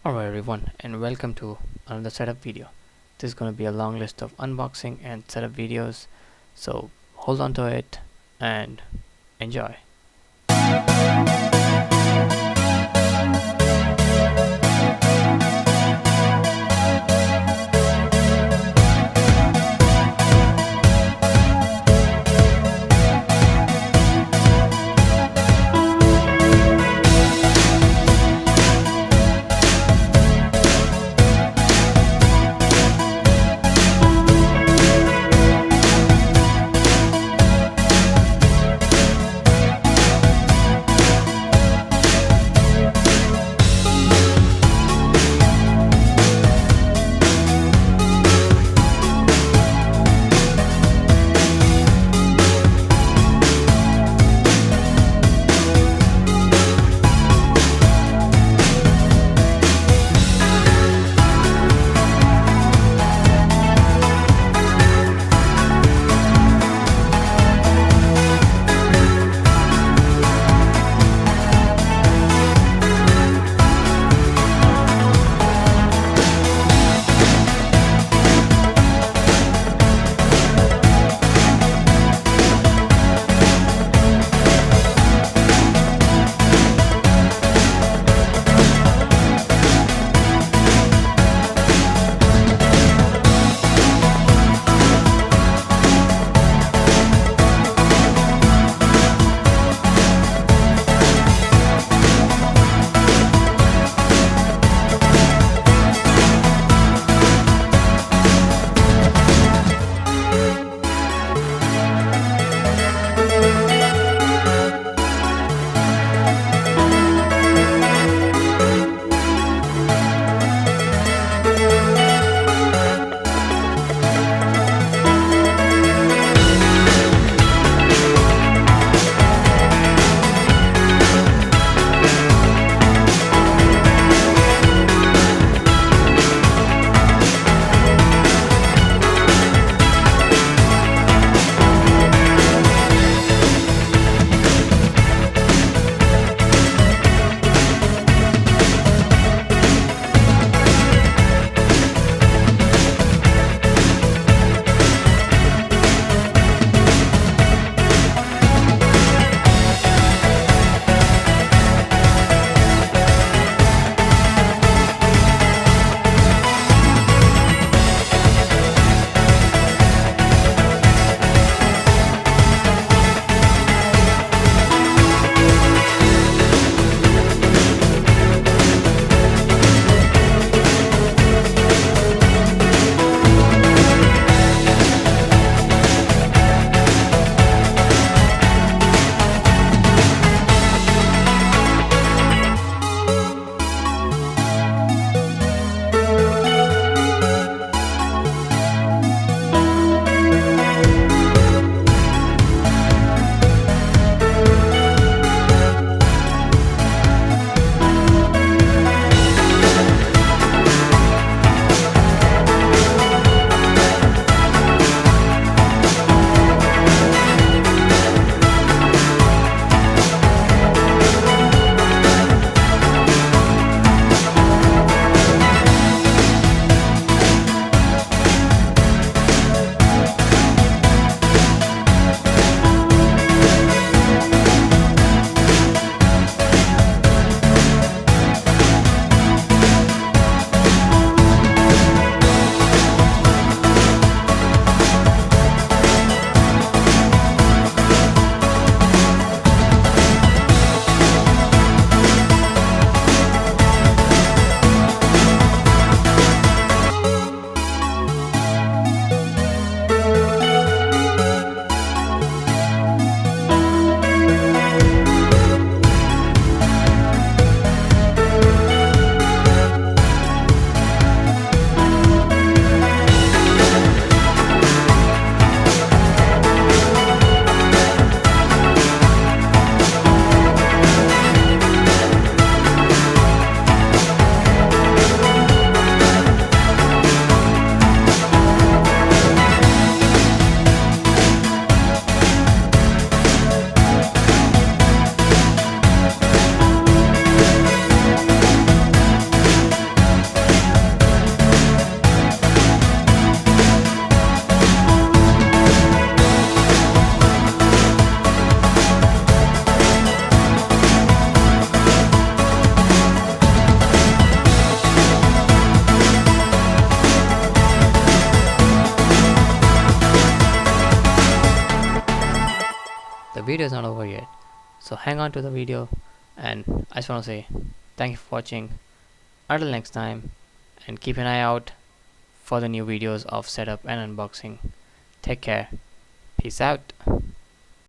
Alright everyone, and welcome to another setup video. This is going to be a long list of unboxing and setup videos, so hold on to it and enjoy. video is not over yet, so hang on to the video. And I just want to say thank you for watching. Until next time, and keep an eye out for the new videos of setup and unboxing. Take care. Peace out.